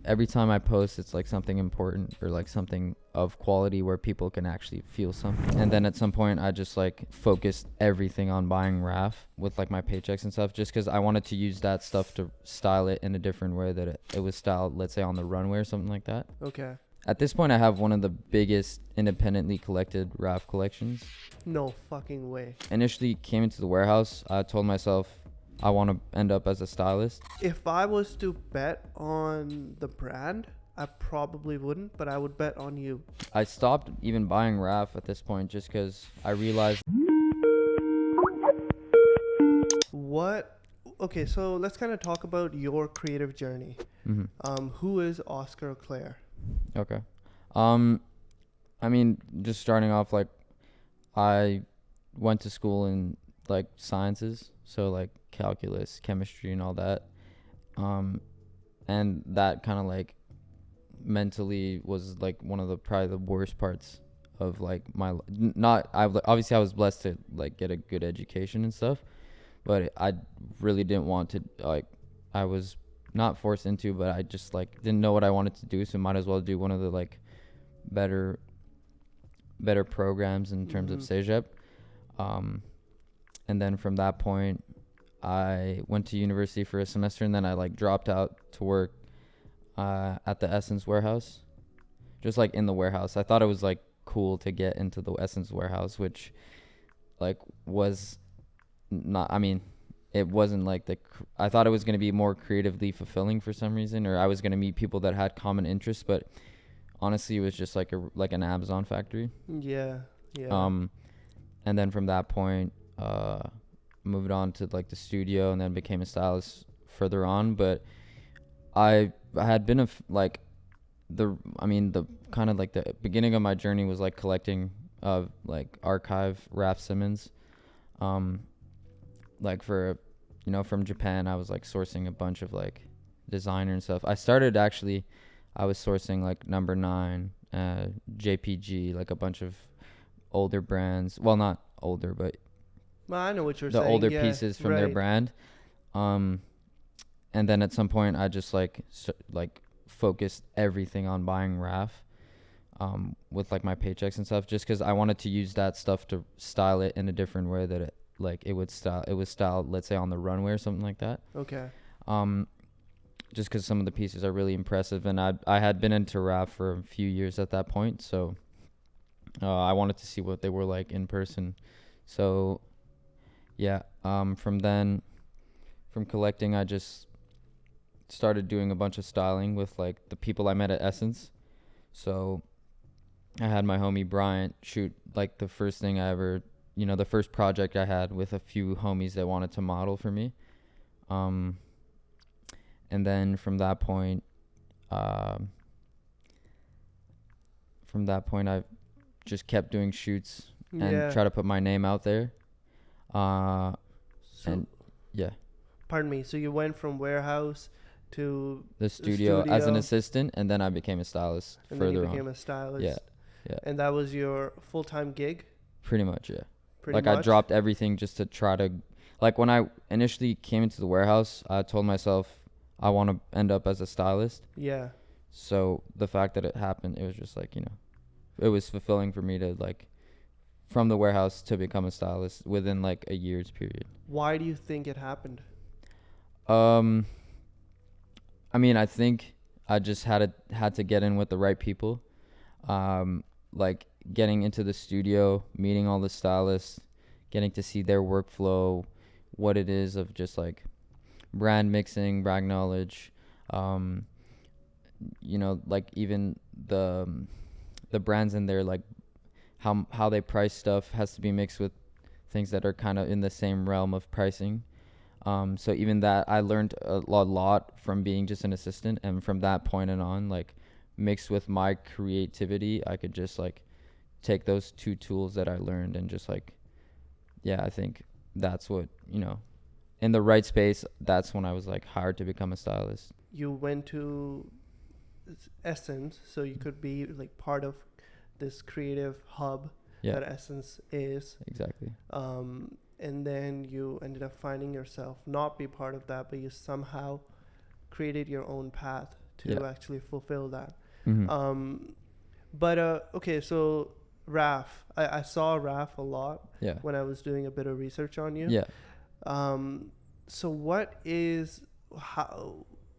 every time I post, it's like something important or like something of quality where people can actually feel something. And then at some point, I just like focused everything on buying RAF with like my paychecks and stuff, just because I wanted to use that stuff to style it in a different way that it was styled, let's say, on the runway or something like that. Okay. At this point, I have one of the biggest independently collected RAF collections. No fucking way. Initially came into the warehouse, I told myself I want to end up as a stylist. If I was to bet on the brand, I probably wouldn't, but I would bet on you. I stopped even buying RAF at this point just because I realized. What? Okay, so let's kind of talk about your creative journey. Who is Oscar Claire? Okay. I mean, just starting off, like, I went to school in like sciences, so like calculus, chemistry, and all that. And that kind of like mentally was like one of the probably the worst parts of like my not I obviously I was blessed to like get a good education and stuff, but I really didn't want to, like, I was not forced into, but I just like didn't know what I wanted to do, so might as well do one of the like better programs in terms of cégep. And then from that point, I went to university for a semester, and then I like dropped out to work at the Essence warehouse, just like in the warehouse. I thought it was like cool to get into the Essence warehouse, which like was not, I mean, it wasn't like I thought it was going to be more creatively fulfilling for some reason, or I was going to meet people that had common interests, but honestly it was just like an Amazon factory. Yeah. And then from that point, moved on to like the studio, and then became a stylist further on. But I had been the kind of like the beginning of my journey was like collecting like archive RAF Simmons. Like for, from Japan, I was like sourcing a bunch of like designer and stuff. I was sourcing like Number 9, JPG, like a bunch of older brands. Well, not older, but well, I know what you're saying. The older pieces from their brand. And then at some point, I just like focused everything on buying RAF with like my paychecks and stuff, just because I wanted to use that stuff to style it in a different way that it was styled, let's say, on the runway or something like that. Okay. Just because some of the pieces are really impressive, and I had been into RAF for a few years at that point, so I wanted to see what they were like in person. So yeah, from collecting, I just started doing a bunch of styling with like the people I met at Essence. So I had my homie Bryant shoot like the first thing I ever, the first project I had with a few homies that wanted to model for me. And then from that point, I just kept doing shoots and try to put my name out there. Pardon me. So you went from warehouse to the studio as an assistant, and then I became a stylist and further then you on. became a stylist. Yeah. And that was your full-time gig? Pretty much, yeah. Pretty much? I dropped everything just to try to, like, when I initially came into the warehouse, I told myself I want to end up as a stylist. Yeah. So the fact that it happened, it was just like, it was fulfilling for me to like from the warehouse to become a stylist within like a year's period. Why do you think it happened? I mean, I think I just had to get in with the right people. Like getting into the studio, meeting all the stylists, getting to see their workflow, what it is of just like brand mixing, brand knowledge, like even the brands in there, like how they price stuff has to be mixed with things that are kind of in the same realm of pricing. So even that, I learned a lot from being just an assistant, and from that point on, like mixed with my creativity, I could just like take those two tools that I learned and just like, I think that's what, in the right space, that's when I was like hired to become a stylist. You went to Essence, so you could be like part of this creative hub that Essence is. Exactly. And then you ended up finding yourself not be part of that, but you somehow created your own path to actually fulfill that. Mm-hmm. But okay, so RAF, I saw RAF a lot Yeah. when I was doing a bit of research on you. Yeah. So what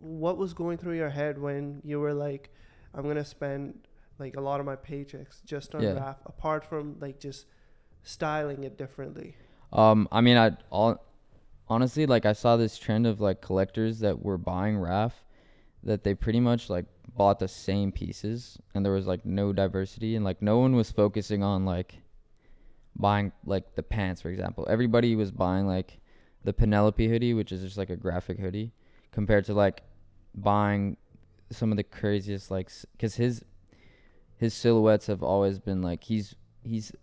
was going through your head when you were like, I'm gonna spend like a lot of my paychecks just on RAF, apart from like just styling it differently? I mean, honestly, like, I saw this trend of like collectors that were buying RAF, that they pretty much like bought the same pieces, and there was like no diversity, and like no one was focusing on like buying like the pants, for example. Everybody was buying like the Penelope hoodie, which is just like a graphic hoodie, compared to like buying some of the craziest, like, because his silhouettes have always been like, he's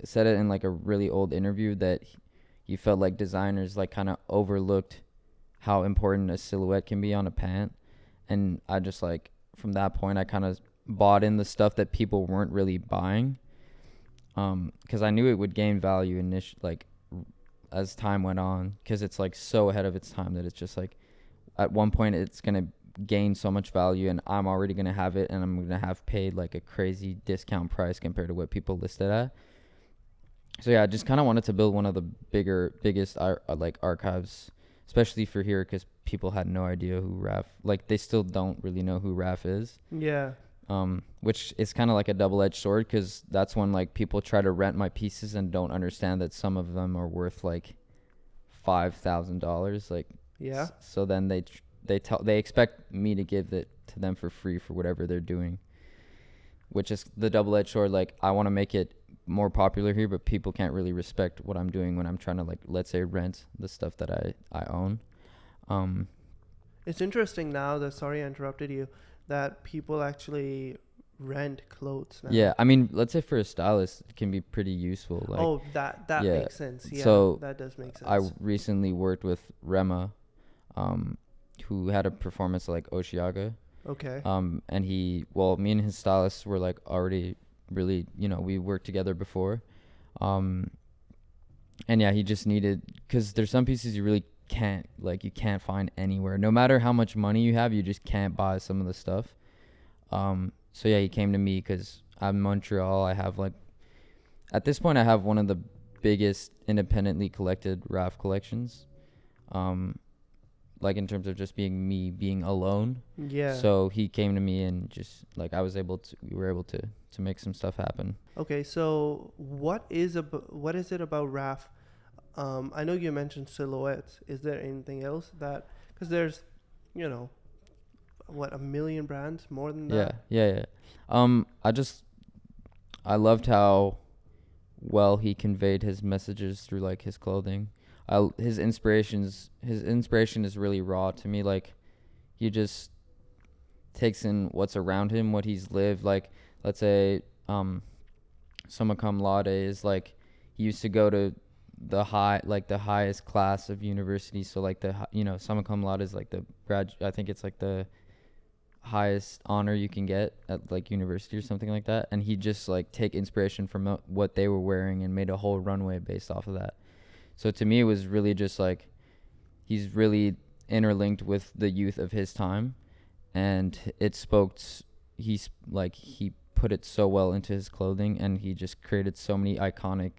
said it in like a really old interview that he felt like designers like kind of overlooked how important a silhouette can be on a pant. And I just like, from that point, I kind of bought in the stuff that people weren't really buying, because I knew it would gain value like as time went on, because it's like so ahead of its time that it's just like at one point it's gonna gain so much value, and I'm already gonna have it, and I'm gonna have paid like a crazy discount price compared to what people listed at. So yeah, I just kind of wanted to build one of the biggest like archives, especially for here, because people had no idea who RAF, like they still don't really know who RAF is. Yeah. Which is kind of like a double-edged sword, because that's when like people try to rent my pieces and don't understand that some of them are worth like $5,000. Like, yeah. So then they expect me to give it to them for free for whatever they're doing, which is the double-edged sword. Like, I want to make it more popular here, but people can't really respect what I'm doing when I'm trying to, like, let's say, rent the stuff that I own. It's interesting now that, sorry I interrupted you, that people actually rent clothes now. Yeah, I mean, let's say for a stylist, it can be pretty useful. Like, that makes sense. Yeah, so that does make sense. I recently worked with Rema, who had a performance like Oshiaga. Okay. And me and his stylist were like already really, we worked together before. And yeah, he just needed, because there's some pieces you really can't, like, you can't find anywhere. No matter how much money you have, you just can't buy some of the stuff. So yeah, he came to me because I'm in Montreal. I have like, at this point, I have one of the biggest independently collected RAF collections. Like, in terms of just being alone. Yeah. So he came to me, and just like we were able to make some stuff happen. Okay, so what is it about RAF? I know you mentioned silhouettes. Is there anything else that, because there's, what, 1 million brands, more than that? Yeah. I loved how well he conveyed his messages through like his clothing. His inspiration is really raw to me. Like, he just takes in what's around him, what he's lived. Like, let's say, summa cum laude is like, he used to go to the highest class of university. So like summa cum laude is like I think it's like the highest honor you can get at like university or something like that. And he just like take inspiration from what they were wearing and made a whole runway based off of that. So to me, it was really just like, he's really interlinked with the youth of his time, and he put it so well into his clothing, and he just created so many iconic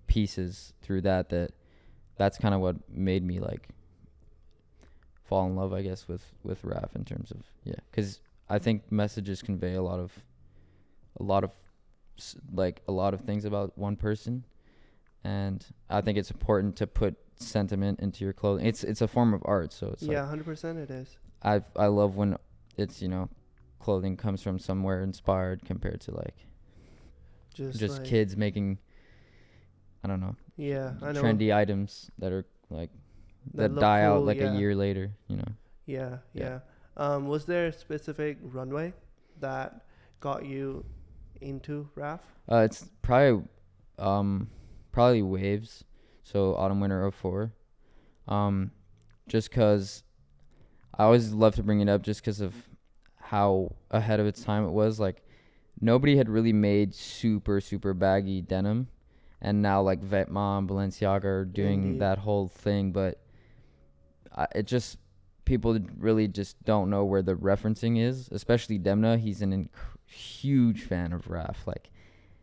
pieces through that's kind of what made me like fall in love, I guess, with RAF, in terms of, because I think messages convey a lot of things about one person. And I think it's important to put sentiment into your clothing. It's a form of art, so it's 100% it is. I love when it's, clothing comes from somewhere inspired, compared to like just like kids making, I don't know. Yeah, I know. Trendy items that are like that die cool, out like a year later, Yeah. Was there a specific runway that got you into RAF? It's probably waves, so autumn winter 04. Just because I always love to bring it up, just because of how ahead of its time it was. Like, nobody had really made super super baggy denim, and now like Vetements, Balenciaga are doing that whole thing. But people really just don't know where the referencing is, especially Demna. He's an huge fan of RAF. Like,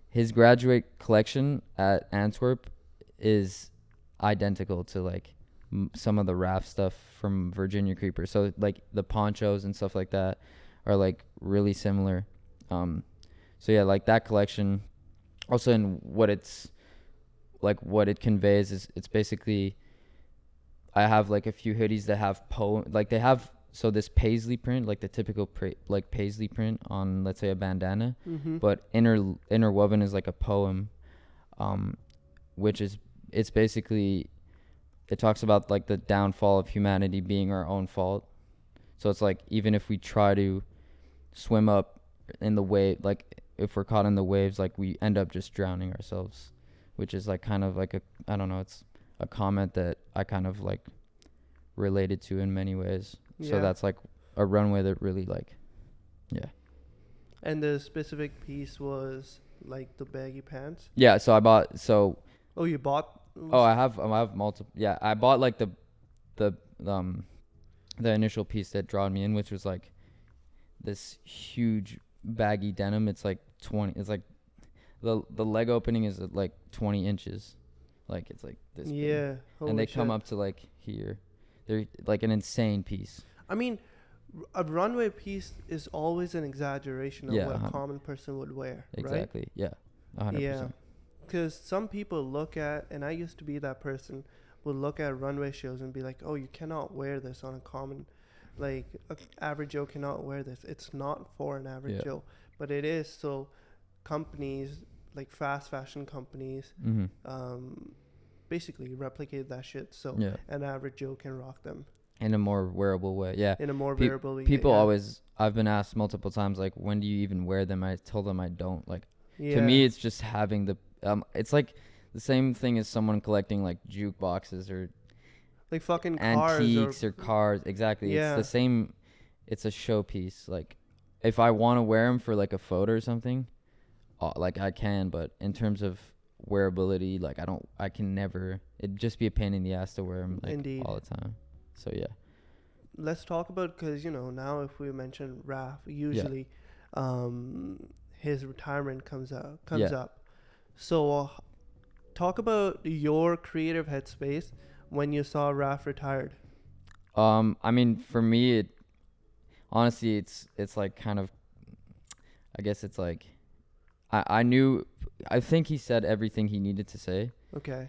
his graduate collection at Antwerp is identical to like some of the RAF stuff from Virginia Creeper. So like the ponchos and stuff like that are like really similar. So yeah, like that collection. Also, in what it's like, what it conveys is it's basically, I have like a few hoodies that have like they have, so this paisley print, like the typical like paisley print on, let's say, a bandana, but interwoven is like a poem, which is, it's basically, it talks about like the downfall of humanity being our own fault. So it's like, even if we try to swim up in the wave, like if we're caught in the waves, like we end up just drowning ourselves, which is like kind of like a, I don't know, it's a comment that I kind of like related to in many ways. Yeah. So that's like a runway that really like, yeah. And the specific piece was like the baggy pants? Yeah, so I bought, so. Oh, you bought? Oh, I have multiple. Yeah, I bought like the initial piece that drawed me in, which was like this huge baggy denim. It's like 20, it's like the leg opening is like 20 inches. Like it's like this. Yeah. And they come up to like here. They're like an insane piece. I mean, a runway piece is always an exaggeration of what a common person would wear. Exactly. Right? Yeah. 100%. Yeah. Because some people look at, and I used to be that person, would look at runway shows and be like, oh, you cannot wear this on a common, like, an average Joe cannot wear this. It's not for an average Joe, but it is. So companies, like fast fashion companies, basically replicate that shit so an average Joe can rock them. In a more wearable way, yeah. In a more wearable way. People always, I've been asked multiple times, like, when do you even wear them? I told them I don't. Like, to me, it's just having the, it's like the same thing as someone collecting like jukeboxes or like fucking antiques or cars. Exactly. Yeah. It's the same. It's a showpiece. Like, if I want to wear them for like a photo or something, like I can, but in terms of wearability, like I can never, it'd just be a pain in the ass to wear them like all the time. So yeah. Let's talk about, because now if we mention RAF, usually his retirement comes up. So talk about your creative headspace when you saw RAF retired. I mean, for me, honestly, it's like kind of, I guess it's like, I think he said everything he needed to say. Okay.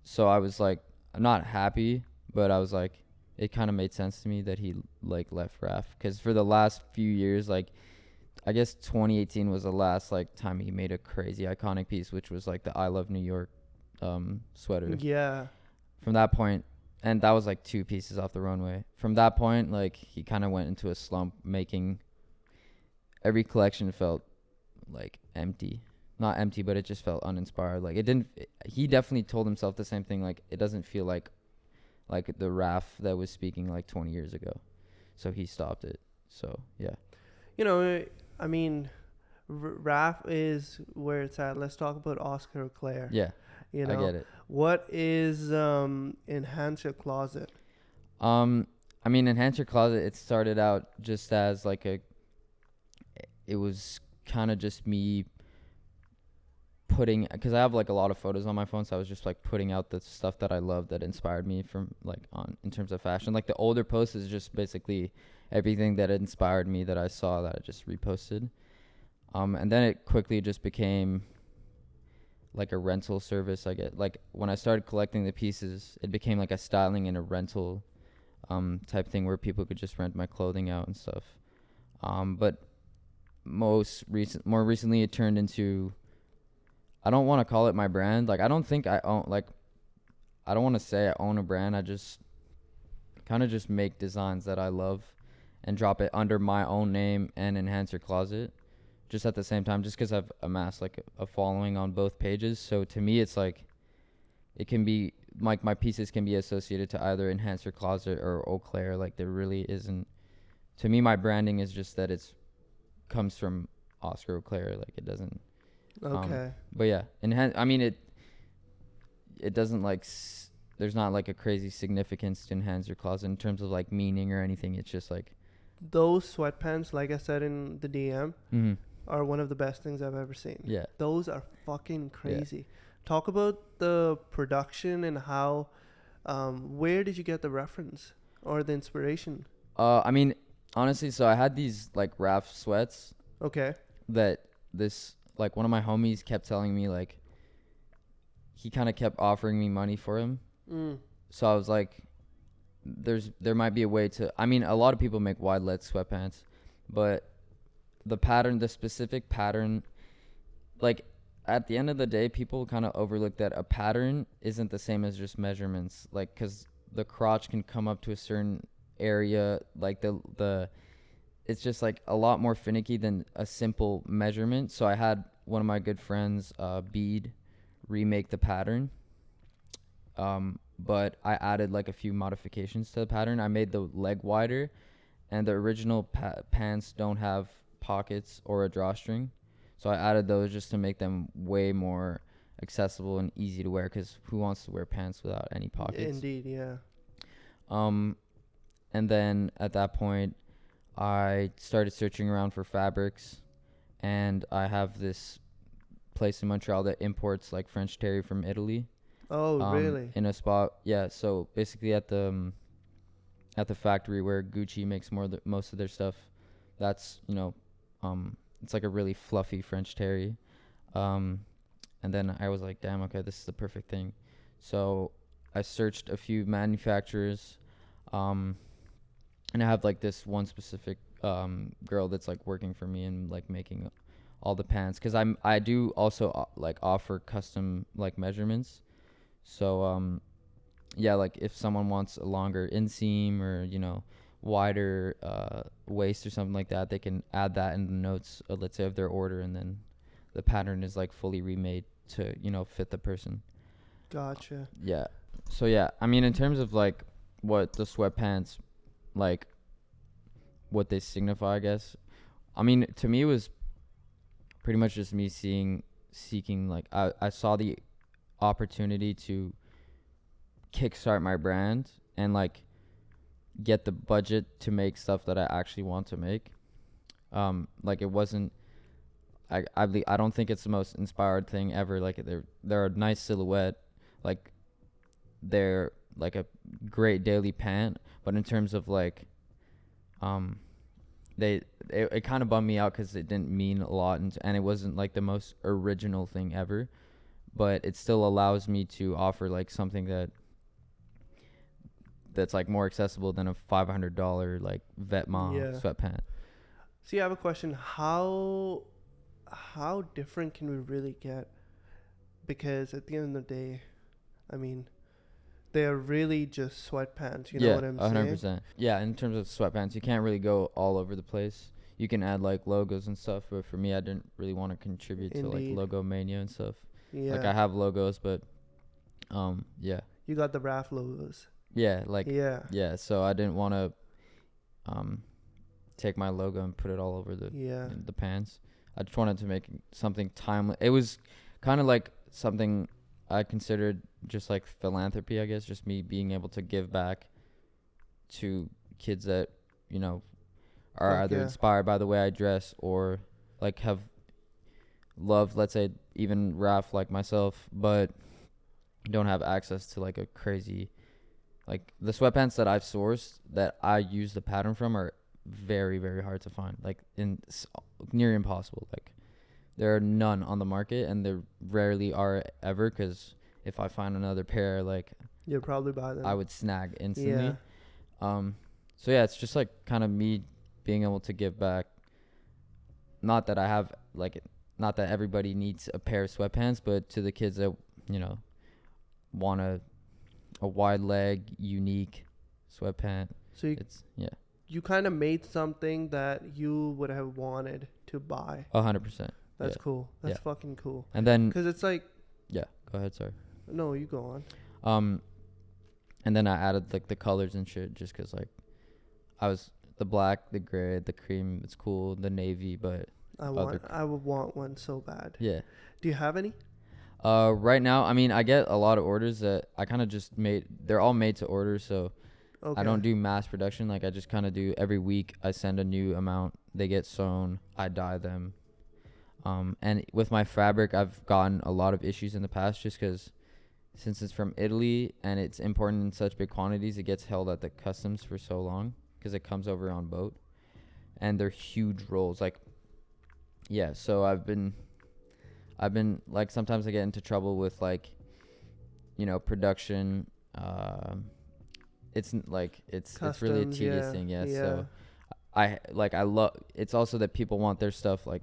So I was like, I'm not happy, but I was like, it kind of made sense to me that he like left RAF, because for the last few years, like, I guess 2018 was the last like time he made a crazy iconic piece, which was like the I Love New York sweater. Yeah. From that point, and that was like 2 pieces off the runway. From that point, like, he kind of went into a slump, making every collection felt like empty. Not empty, but it just felt uninspired. Like, he definitely told himself the same thing. Like, it doesn't feel like the RAF that was speaking like 20 years ago. So he stopped it. So, yeah. I mean, RAF is where it's at. Let's talk about Oscar Claire. Yeah. I get it. What is Enhance Your Closet? I mean, Enhance Your Closet, it started out just as like it was kind of just me putting, because I have like a lot of photos on my phone, so I was just like putting out the stuff that I love that inspired me from like in terms of fashion. Like, the older posts is just basically everything that inspired me that I saw that I just reposted. And then it quickly just became like a rental service. I get, like, when I started collecting the pieces, it became like a styling and a rental type thing where people could just rent my clothing out and stuff. But more recently it turned into, I don't want to call it my brand. Like, I don't think I own, like, I don't want to say I own a brand. I just kind of just make designs that I love and drop it under my own name and Enhance Your Closet just at the same time, just because I've amassed like a following on both pages. So to me, it's like, it can be like my pieces can be associated to either Enhance Your Closet or Eau Claire. Like, there really isn't, to me, my branding is just that it's comes from Oscar Eau Claire. Like, it doesn't. Okay. But yeah, I mean, it doesn't like there's not like a crazy significance to enhance your closet in terms of like meaning or anything. It's just like Those sweatpants, like I said in the DM, mm-hmm. are one of the best things I've ever seen. Yeah. Those are fucking crazy. Talk about the production and how, where did you get the reference or the inspiration? I mean, honestly, so I had these like RAF sweats Okay. that this like one of my homies kept telling me, like he kind of kept offering me money for him. So I was like, there might be a way to, I mean, a lot of people make wide leg sweatpants, but the specific pattern, like at the end of the day, people kind of overlook that a pattern isn't the same as just measurements, like, cause the crotch can come up to a certain area, like it's just like a lot more finicky than a simple measurement. So I had one of my good friends, Bead, remake the pattern. But I added like a few modifications to the pattern. I made the leg wider, and the original pants don't have pockets or a drawstring. So I added those just to make them way more accessible and easy to wear, because who wants to wear pants without any pockets? Indeed, yeah. And then at that point, I started searching around for fabrics, and I have this place in Montreal that imports like French terry from Italy. Oh, really? In a spot, yeah. So basically, at the factory where Gucci makes most of their stuff, that's it's like a really fluffy French terry. And then I was like, damn, okay, this is the perfect thing. So I searched a few manufacturers, and I have like this one specific girl that's like working for me and like making all the pants, because I do also like offer custom like measurements. So yeah, like if someone wants a longer inseam or wider waist or something like that, they can add that in the notes, let's say, of their order, and then the pattern is like fully remade to fit the person. Gotcha. Yeah. So yeah, I mean, in terms of like what the sweatpants, like what they signify, I guess, I mean, to me it was pretty much just me seeking like I saw the opportunity to kickstart my brand and like get the budget to make stuff that I actually want to make. Like it wasn't, I don't think it's the most inspired thing ever. Like they're a nice silhouette, like they're like a great daily pant, but in terms of like it kind of bummed me out because it didn't mean a lot, and it wasn't like the most original thing ever, but it still allows me to offer like something that's like more accessible than a $500 like Vetements sweatpant. See, I have a question. How different can we really get? Because at the end of the day, I mean, they're really just sweatpants. You know what I'm saying? 100%. Yeah, in terms of sweatpants, you can't really go all over the place. You can add like logos and stuff, but for me, I didn't really want to contribute to like logo mania and stuff. Yeah. Like I have logos, but yeah. You got the RAF logos. Yeah, like yeah. So I didn't want to take my logo and put it all over the pants. I just wanted to make something timeless. It was kind of like something I considered just like philanthropy, I guess, just me being able to give back to kids that are either inspired by the way I dress or like have loved, let's say, even RAF like myself, but don't have access to like a crazy, like the sweatpants that I've sourced that I use the pattern from are very, very hard to find, like near impossible. Like there are none on the market, and there rarely are ever, because if I find another pair, like you'll probably buy them. I would snag instantly. Yeah. So yeah, it's just like kind of me being able to give back. Not that I have like, not that everybody needs a pair of sweatpants, but to the kids that want a wide leg, unique sweatpant. So you kind of made something that you would have wanted to buy. 100%. That's cool. That's fucking cool. And then, because it's like, yeah, go ahead. Sorry. No, you go on. And then I added like the colors and shit, just because like I was the black, the gray, the cream. It's cool. The navy, but I would want one so bad. Yeah. Do you have any? Right now, I mean, I get a lot of orders that I kind of just made. They're all made to order, so Okay. I don't do mass production. Like I just kind of do every week. I send a new amount. They get sewn. I dye them. And with my fabric, I've gotten a lot of issues in the past just because since it's from Italy and it's imported in such big quantities, it gets held at the customs for so long because it comes over on boat, and they're huge rolls. Like, yeah. So I've been like sometimes I get into trouble with like, production. It's really a Customs, tedious yeah, thing. Yeah. yeah. So I love. It's also that people want their stuff like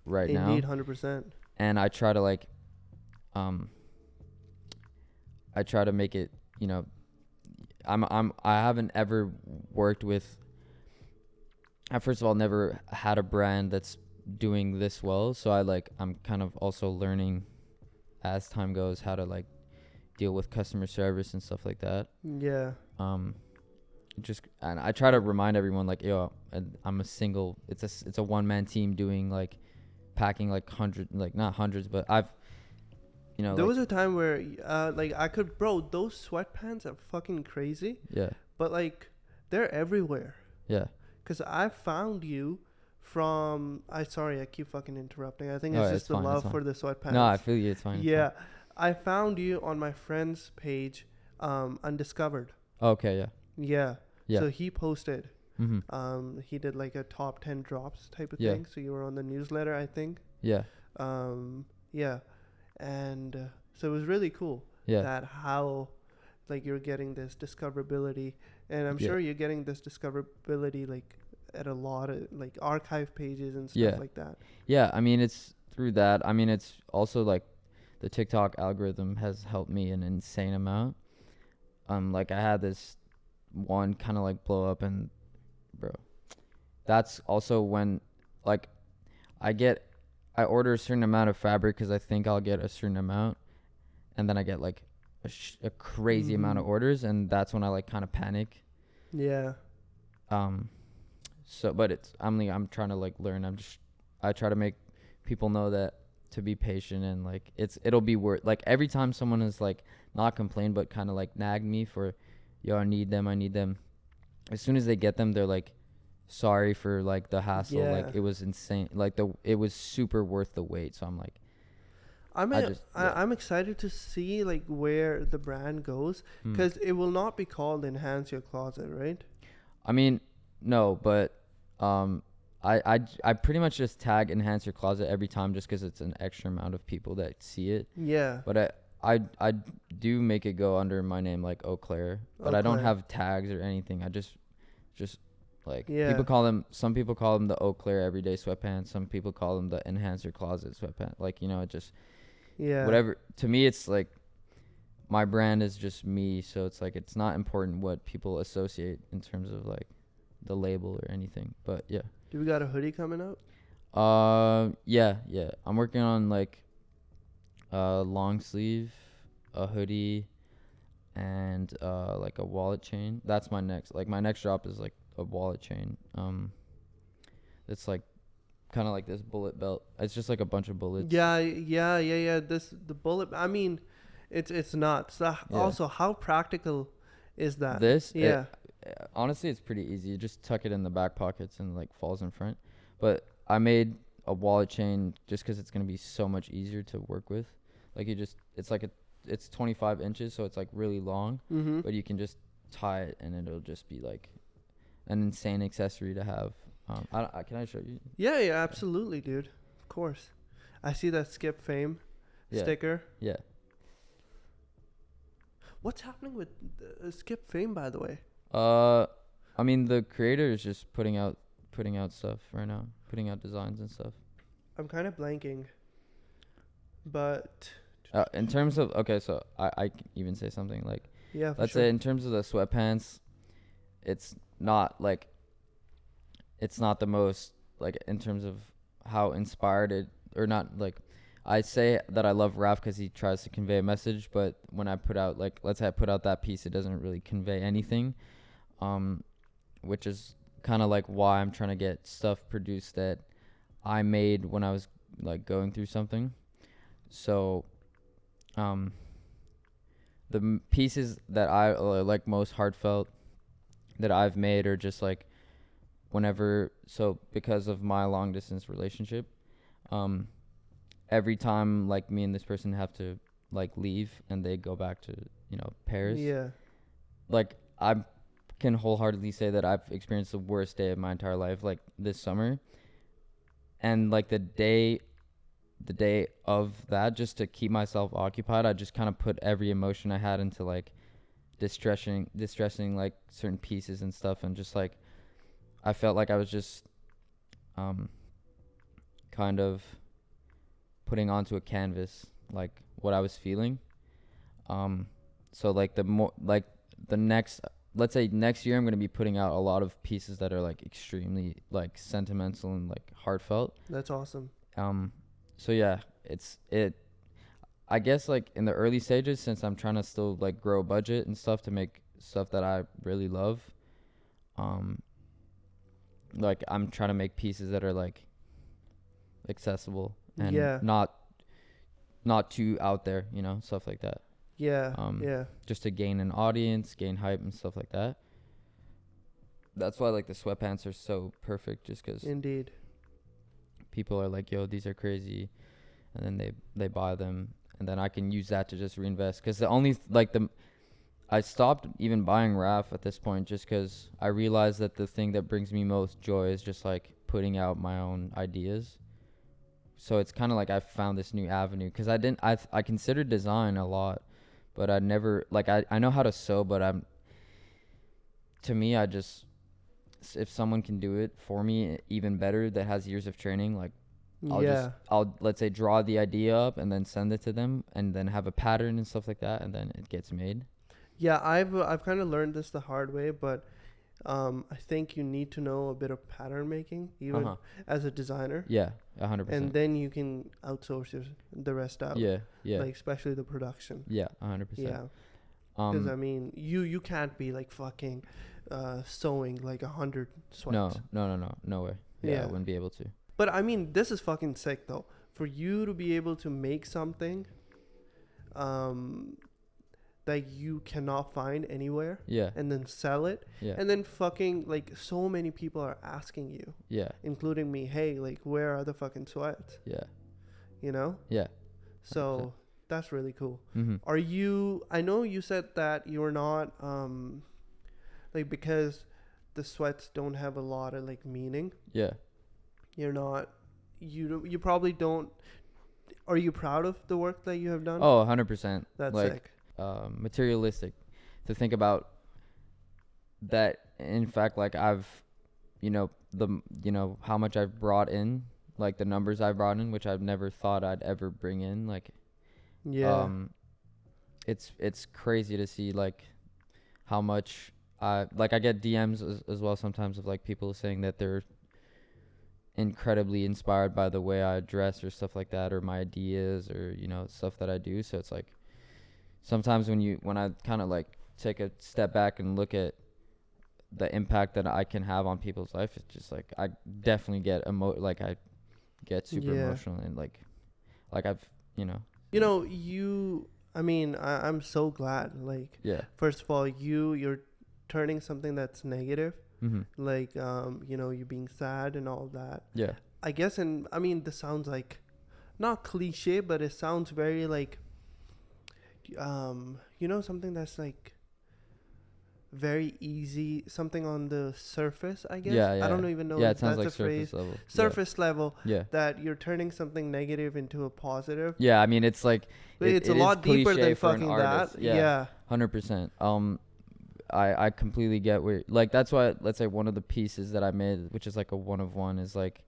right now, Indeed, 100%. and I try to like, I try to make it. I haven't ever worked with. I first of all never had a brand that's doing this well, so I'm kind of also learning as time goes how to like deal with customer service and stuff like that. Yeah. And I try to remind everyone like, yo, I'm a single. It's a one man team doing like packing like not hundreds, but There was a time where those sweatpants are fucking crazy, yeah, but like they're everywhere. yeah. Cause I found you from sorry, I keep fucking interrupting. I think Oh, it's it's just the fine, love it's fine. for the sweatpants. No, I feel you. It's fine. Yeah, I found you on my friend's page, Undiscovered. Okay. Yeah. Yeah. Yeah. So he posted. Mm-hmm. He did like a top 10 drops type of Yeah. thing. So you were on the newsletter, I think. Yeah. Yeah, and so it was really cool. Yeah. That how, like, you're getting this discoverability, and I'm Yeah. sure you're getting this discoverability like at a lot of like archive pages and stuff Yeah. like that. Yeah. I mean, it's through that. I mean, it's also like the TikTok algorithm has helped me an insane amount. Like I had this one kind of like blow up, and bro, that's also when like I order a certain amount of fabric because I think I'll get a certain amount, and then I get like a crazy amount of orders, and that's when I like kind of panic. Yeah. So but I'm trying to like learn. I try to make people know that to be patient, and like it'll be worth, like every time someone has like not complained but kind of like nagged me for, yo, I need them, as soon as they get them, they're like sorry for like the hassle. Yeah. Like it was insane, like it was super worth the wait. So I'm like, I'm excited to see like where the brand goes, because it will not be called Enhance Your Closet, right? I mean, no, but I pretty much just tag Enhance Your Closet every time just because it's an extra amount of people that see it. Yeah. But I do make it go under my name, like Eau Claire, but I don't have tags or anything. I just like, Yeah. some people call them the Eau Claire Everyday Sweatpants. Some people call them the Enhance Your Closet Sweatpants. Like, it just, Yeah. whatever. To me, it's like my brand is just me. So it's like, it's not important what people associate in terms of like the label or anything. But yeah. Do we got a hoodie coming out? Yeah. I'm working on like long sleeve, a hoodie, and like a wallet chain. That's my next drop is like a wallet chain. It's like kind of like this bullet belt. It's just like a bunch of bullets. Yeah. The bullet. I mean, it's not. So also, how practical is that? Yeah. Honestly, it's pretty easy. You just tuck it in the back pockets and like falls in front. But I made a wallet chain just because it's gonna be so much easier to work with. Like it's 25 inches, so it's like really long. Mm-hmm. But you can just tie it, and it'll just be like an insane accessory to have. Can I show you? Yeah, absolutely, dude. Of course. I see that Skip Fame sticker. Yeah. What's happening with Skip Fame, by the way? I mean, the creator is just putting out stuff right now, putting out designs and stuff. I'm kind of blanking, but in terms of, okay, so I can even say something like, yeah, for let's sure. say in terms of the sweatpants, it's not the most, like, in terms of how inspired it, or not, like, I say that I love RAF because he tries to convey a message, but when I put out, like, let's say I put out that piece, it doesn't really convey anything, which is kind of like why I'm trying to get stuff produced that I made when I was like going through something. So um pieces that I like most heartfelt that I've made are just like whenever, so because of my long distance relationship, um every time like me and this person have to like leave and they go back to, Paris, Yeah. like I can wholeheartedly say that I've experienced the worst day of my entire life, like this summer. And like the day of that, just to keep myself occupied, I just kind of put every emotion I had into like distressing like certain pieces and stuff, and just like I felt like I was just kind of putting onto a canvas like what I was feeling. So like the next, let's say next year, I'm going to be putting out a lot of pieces that are like extremely like sentimental and like heartfelt. That's awesome. So yeah, I guess like in the early stages, since I'm trying to still like grow a budget and stuff to make stuff that I really love, like I'm trying to make pieces that are like accessible and Yeah. not too out there, stuff like that. Yeah. Yeah. Just to gain an audience, gain hype and stuff like that. That's why like the sweatpants are so perfect, just because Indeed. people are like, yo, these are crazy, and then they buy them, and then I can use that to just reinvest. Because I stopped even buying RAF at this point, just because I realized that the thing that brings me most joy is just like putting out my own ideas. So it's kind of like I found this new avenue, because I considered design a lot, but I never, like, I know how to sew, but to me, if someone can do it for me even better, that has years of training, like I'll let's say draw the idea up and then send it to them, and then have a pattern and stuff like that, and then it gets made. Yeah, I've kind of learned this the hard way, but I think you need to know a bit of pattern making, even as a designer. Yeah, 100%. And then you can outsource the rest out. Yeah. Like especially the production. Yeah, 100%. Yeah. Because I mean, you can't be like fucking sewing like 100 sweats. No way. Yeah, I wouldn't be able to. But I mean, this is fucking sick though. For you to be able to make something that you cannot find anywhere, and then sell it, and then fucking like so many people are asking you, including me, hey, like where are the fucking sweats? So 100%. That's really cool. Are you, I know you said that you're not like, because the sweats don't have a lot of like meaning, you're not, you probably don't. Are you proud of the work that you have done? 100%. That's like, sick. Materialistic to think about that. In fact, like I've how much I've brought in, like the numbers I've brought in, which I've never thought I'd ever bring in, like it's crazy to see like how much I get DMs as well sometimes of like people saying that they're incredibly inspired by the way I dress or stuff like that, or my ideas, or stuff that I do. So it's like sometimes when I kind of like take a step back and look at the impact that I can have on people's life, it's just like I definitely get I get super emotional, and like I've I mean, I'm so glad, like, first of all, you're turning something that's negative, like you being sad and all that, I guess. And I mean, this sounds like not cliche, but it sounds very like something that's like very easy, something on the surface, I guess. I don't even know if it sounds that's like a phrase. Surface level. That you're turning something negative into a positive. I mean, it's like it's a lot deeper than fucking that. 100%. I completely get where, like, that's why, let's say one of the pieces that I made, which is like a one of one, is like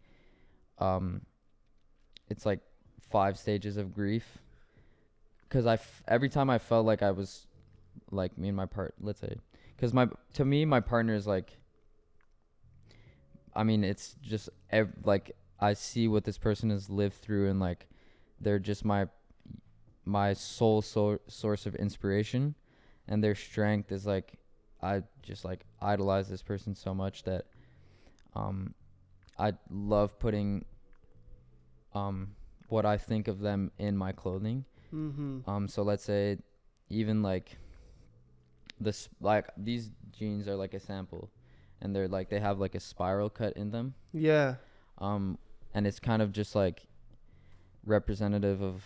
it's like 5 stages of grief. Because every time I felt like I was, like, me and my let's say, because to me, my partner is like, I mean, it's just, like, I see what this person has lived through, and, like, they're just my sole source of inspiration, and their strength is, like, I just, like, idolize this person so much that I love putting what I think of them in my clothing. So let's say even like this, like these jeans are like a sample, and they're like they have like a spiral cut in them. Yeah. And it's kind of just like representative of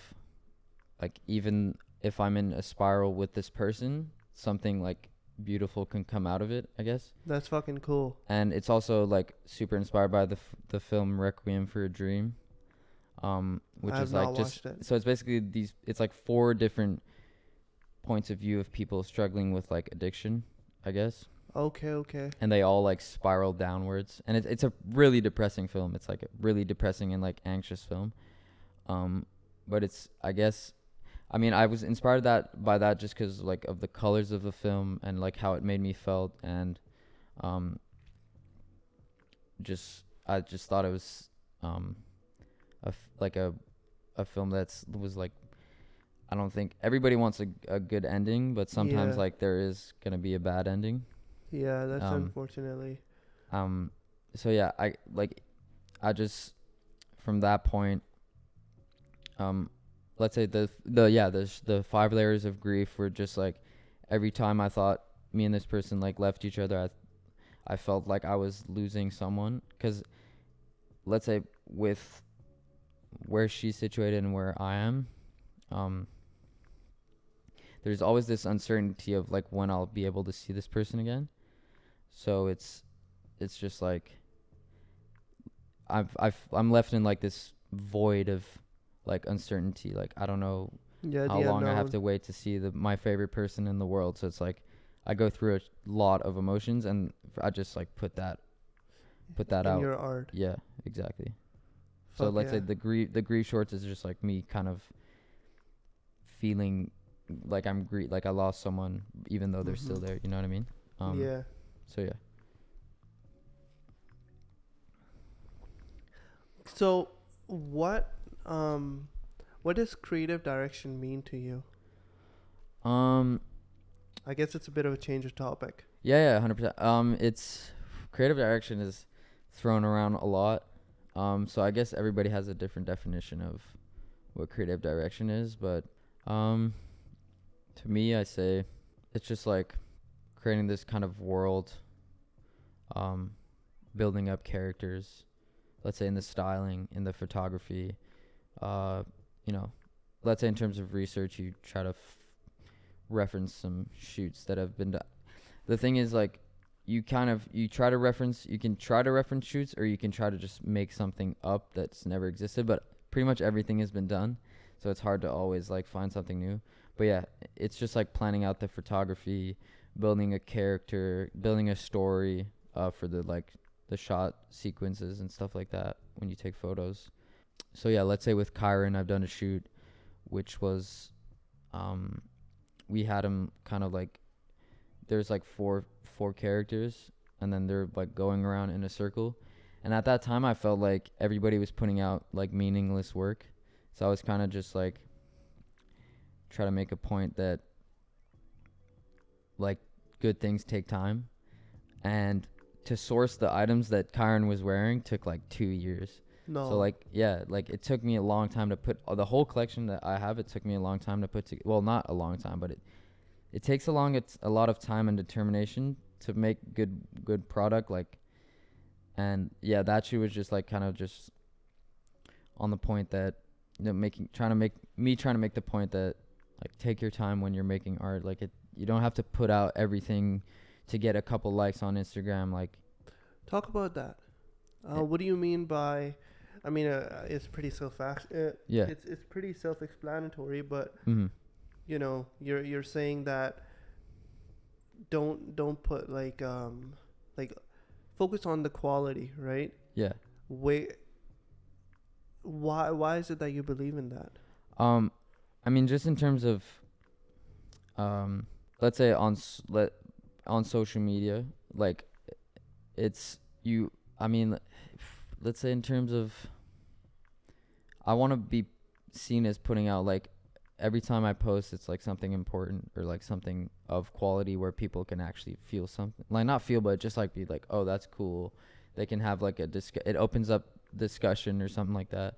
like, even if I'm in a spiral with this person, something like beautiful can come out of it, I guess. That's fucking cool. And it's also like super inspired by the film Requiem for a Dream, which I is have like not just watched it. so it's basically these, it's like 4 different points of view of people struggling with like addiction, I guess. Okay. And they all like spiral downwards, and it's a really depressing film. It's like a really depressing and like anxious film. But it's, I guess, I mean, I was inspired by that just because like of the colors of the film and like how it made me felt, and I just thought it was like a film was like, I don't think everybody wants a good ending, but sometimes Yeah. like there is gonna be a bad ending. Yeah, that's unfortunately. So yeah, I just, from that point, let's say the 5 layers of grief were just like, every time I thought me and this person like left each other, I felt like I was losing someone. Because let's say with where she's situated and where I am, there's always this uncertainty of like when I'll be able to see this person again. So it's just like I'm left in like this void of like uncertainty. Like I don't know Yeah, how the long I have unknown. to wait to see my favorite person in the world. So it's like I go through a lot of emotions, and I just like put that in out. your art. Yeah, exactly. So Fuck let's say yeah. the grief shorts is just like me kind of feeling like like I lost someone, even though they're still there. You know what I mean? Yeah. So yeah. So, what does creative direction mean to you? I guess it's a bit of a change of topic. Yeah, 100%. It's creative direction is thrown around a lot. So I guess everybody has a different definition of what creative direction is, but to me, I say it's just like creating this kind of world, building up characters. Let's say in the styling, in the photography, you know, let's say in terms of research, you try to reference some shoots that have been done. The thing is, like, you can try to reference shoots, or you can try to just make something up that's never existed, but pretty much everything has been done, so it's hard to always like find something new. But yeah, it's just like planning out the photography, building a character, building a story for the shot sequences and stuff like that when you take photos. So yeah, let's say with Kyron, I've done a shoot which was we had him kind of like, there's like four characters, and then they're like going around in a circle, and at that time I felt like everybody was putting out like meaningless work, so I was kind of just like try to make a point that like good things take time, and to source the items that Kyron was wearing took like 2 years. No. So like, yeah, like it took me a long time to put the whole collection that I have. It took me a long time to put together. Well, not a long time, but it takes a lot of time and determination to make good product. Like, and yeah, that shoe was just like kind of just on the point that, you know, trying to make the point that like take your time when you're making art. Like you don't have to put out everything to get a couple likes on Instagram. Like, talk about that. What do you mean by? I mean, it's pretty yeah. It's pretty self-explanatory, but Mm-hmm. you know, you're saying that don't put like focus on the quality, right? Yeah. Wait, why is it that you believe in that? I mean, just in terms of let's say on social media, like it's you. I mean, let's say in terms of, I want to be seen as putting out like every time I post, it's like something important or like something of quality where people can actually feel something, like not feel, but just like be like, oh, that's cool. They can have like it opens up discussion or something like that.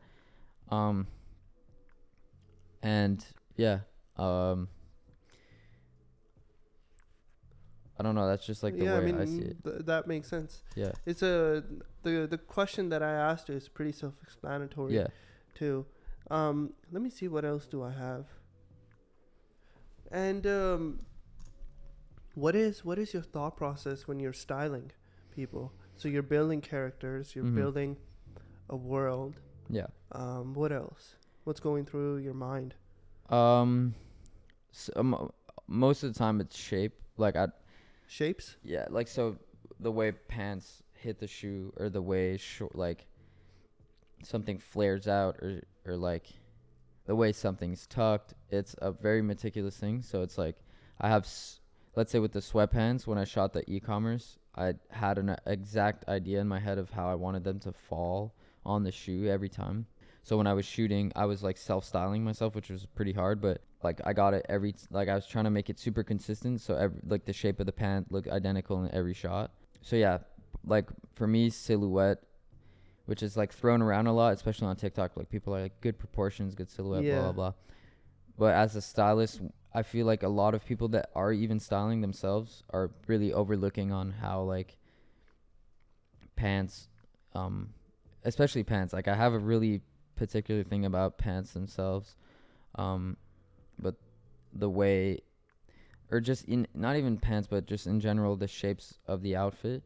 And Yeah. Um, I don't know. That's just like the Yeah, I way I see mean it. that makes sense. Yeah. It's the question that I asked is pretty self-explanatory Yeah. too. Let me see, what else do I have? And what is your thought process when you're styling people? So you're building characters, you're Mhm. building a world. Yeah. What else? What's going through your mind? Um, most of the time it's shape. Like Shapes? yeah, like so the way pants hit the shoe, or the way like something flares out, or like the way something's tucked. It's a very meticulous thing. So it's like I have, let's say with the sweatpants, when I shot the e-commerce, I had an exact idea in my head of how I wanted them to fall on the shoe every time. So when I was shooting, I was like self-styling myself, which was pretty hard, but like I got it like I was trying to make it super consistent, so like the shape of the pant looked identical in every shot. So yeah, like for me, silhouette, which is like thrown around a lot, especially on TikTok. Like people are like good proportions, good silhouette, blah Yeah. blah blah. But as a stylist, I feel like a lot of people that are even styling themselves are really overlooking on how like pants, especially pants. Like I have a really particular thing about pants themselves, but the way, or just in not even pants, but just in general, the shapes of the outfit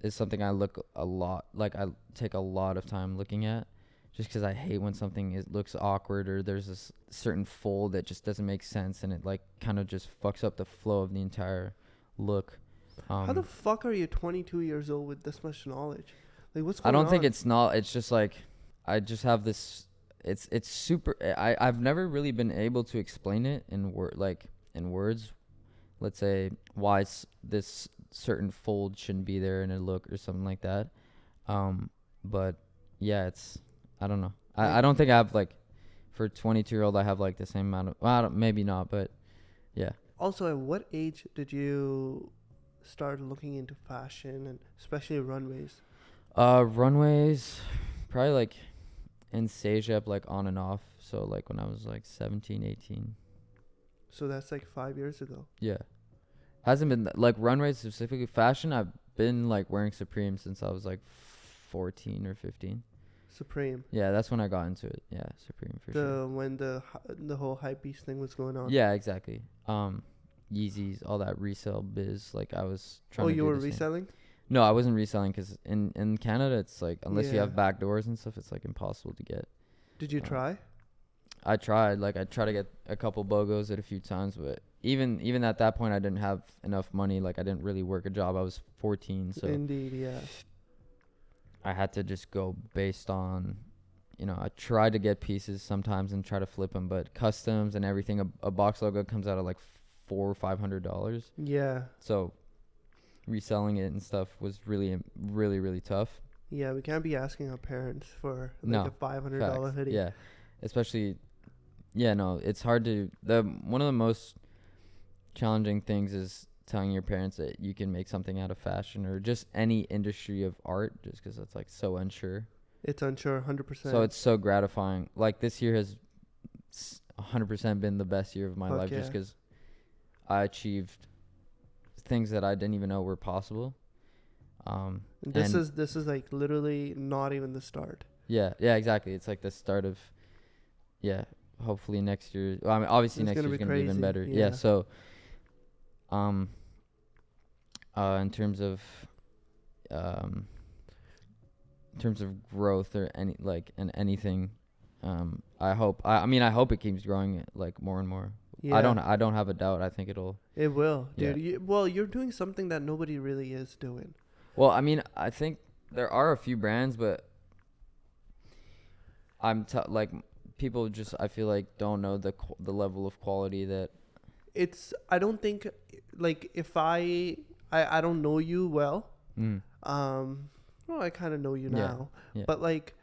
is something I look a lot, like I take a lot of time looking at, just because I hate when something looks awkward, or there's this certain fold that just doesn't make sense, and it like kind of just fucks up the flow of the entire look. How the fuck are you 22 years old with this much knowledge? Like, what's I going on? don't think it's not. It's just like I just have this. It's super. I've never really been able to explain it in words. Let's say why this certain fold shouldn't be there in a look or something like that. But yeah, I don't know. I don't think I have like, for 22-year-old I have like the same amount of, well, maybe not, but yeah. Also, at what age did you start looking into fashion, and especially runways? Runways, probably like in Sejep, like on and off. So like when I was like 17, 18. So that's like 5 years ago. Yeah. Hasn't been like runways specifically. Fashion, I've been like wearing Supreme since I was like 14 or 15. Supreme. Yeah, that's when I got into it. Yeah, Supreme for sure. When the whole hype beast thing was going on. Yeah, exactly. Yeezys, all that resale biz. Like I was trying to do you were the same. reselling? No, I wasn't reselling, because in Canada it's like, unless you have Yeah. back doors and stuff, it's like impossible to get. Did you try? I tried to get a couple BOGOs at a few times, but even at that point I didn't have enough money. Like I didn't really work a job. I was 14, so Indeed, yeah. I had to just go based on, I tried to get pieces sometimes and try to flip them, but customs and everything, a box logo comes out at like $400 or $500. Yeah. So reselling it and stuff was really, really, really tough. Yeah, we can't be asking our parents for like No, a $500 Facts. hoodie. Yeah, especially, yeah, no, it's hard to, one of the most challenging things is telling your parents that you can make something out of fashion or just any industry of art, just because it's like so unsure. It's unsure, 100%. So it's so gratifying. Like this year has 100% been the best year of my Fuck life, yeah. just because I achieved things that I didn't even know were possible. This is like literally not even the start. Yeah, exactly. It's like the start of, hopefully next year. Well, I mean, obviously It's next gonna year's be gonna be even crazy, better. yeah. Yeah. So, in terms of growth or anything, I hope. I mean, I hope it keeps growing like more and more. Yeah. I don't have a doubt. I think it'll. It will, dude. Yeah. You're doing something that nobody really is doing. Well, I mean, I think there are a few brands, but like people just, I feel like, don't know the level of quality that. I don't think, like, if I don't know you well. Well, I kind of know you now. Yeah. But like,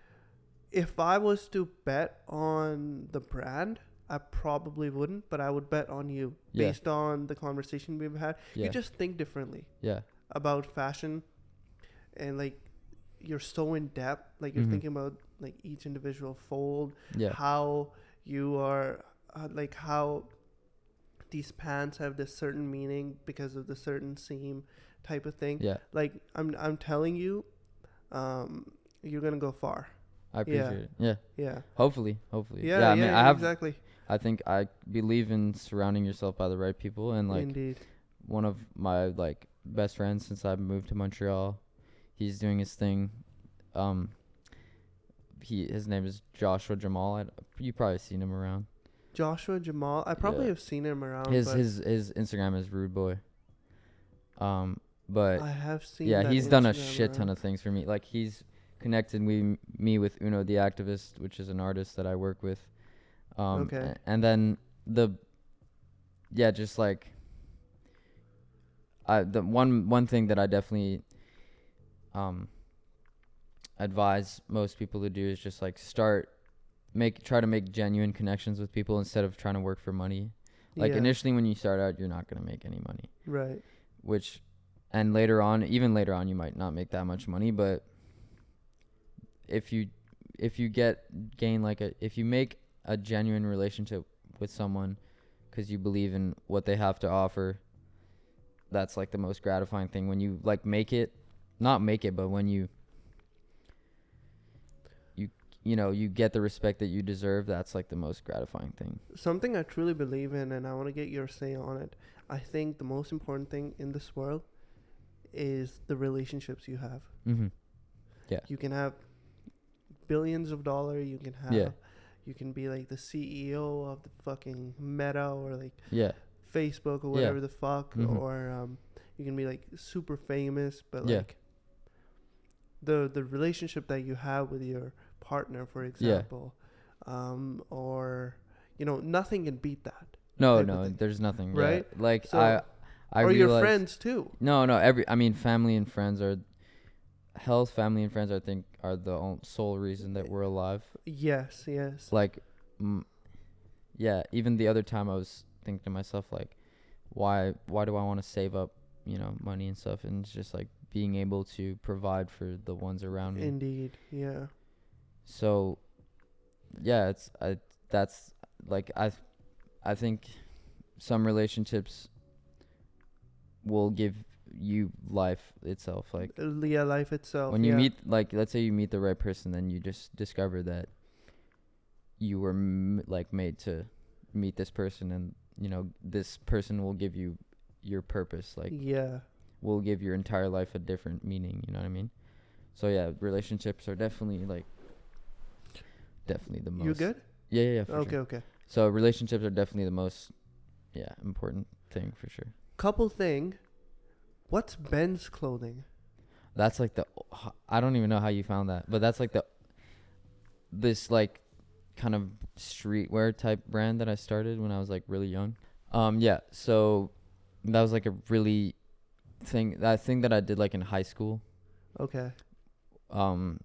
if I was to bet on the brand, I probably wouldn't, but I would bet on you based on the conversation we've had. Yeah. You just think differently Yeah. about fashion, and like you're so in depth. Like you're Mhm. thinking about like each individual fold, Yeah. how you are like how these pants have this certain meaning because of the certain seam type of thing. Yeah, Like I'm telling you, you're gonna go far. I appreciate it. Yeah, Yeah. hopefully. Yeah. I mean, I have. Exactly. I think I believe in surrounding yourself by the right people, and like Indeed. one of my like best friends since I moved to Montreal, he's doing his thing. His name is Joshua Jamal. You probably seen him around. Joshua Jamal. I probably Yeah. have seen him around. His but his Instagram is Rude Boy. But I have seen. yeah, that he's done a Instagram shit ton around. of things for me. Like he's connected me with Uno the Activist, which is an artist that I work with. Okay. And then just like the one thing that I definitely advise most people to do is just like try to make genuine connections with people instead of trying to work for money. Like Yeah. initially when you start out, you're not going to make any money, Right. and later on you might not make that much money, but if you if you make a genuine relationship with someone because you believe in what they have to offer, that's like the most gratifying thing when you like but when you you get the respect that you deserve. That's like the most gratifying thing. Something I truly believe in, and I want to get your say on it. I think the most important thing in this world is the relationships you have. Mm-hmm. You can have billions of dollars. You can have. Yeah. You can be like the CEO of the fucking Meta or like Yeah. Facebook or whatever the fuck, or you can be like super famous, but like the relationship that you have with your partner, for example, or nothing can beat that. No, type of thing. there's nothing. Right? Yeah. Like So- I or your realize- friends too. No, family and friends are family and friends I think are the sole reason that we're alive. Yes. Like even the other time I was thinking to myself like why do I want to save up money and stuff, and it's just like being able to provide for the ones around me. Indeed. Yeah. So yeah, that's like I think some relationships will give you life itself. Like Life itself. when you meet, like let's say you meet the right person, then you just discover that you were made to meet this person, and this person will give you your purpose. Like will give your entire life a different meaning. You know what I mean? So yeah, relationships are definitely the most. You good? Yeah. For Okay. sure. Okay. So relationships are definitely the most important thing for sure. Couple thing. What's Ben's clothing? That's like I don't even know how you found that, but that's like this like kind of streetwear type brand that I started when I was like really young. So that was like a really thing that I did like in high school. Okay.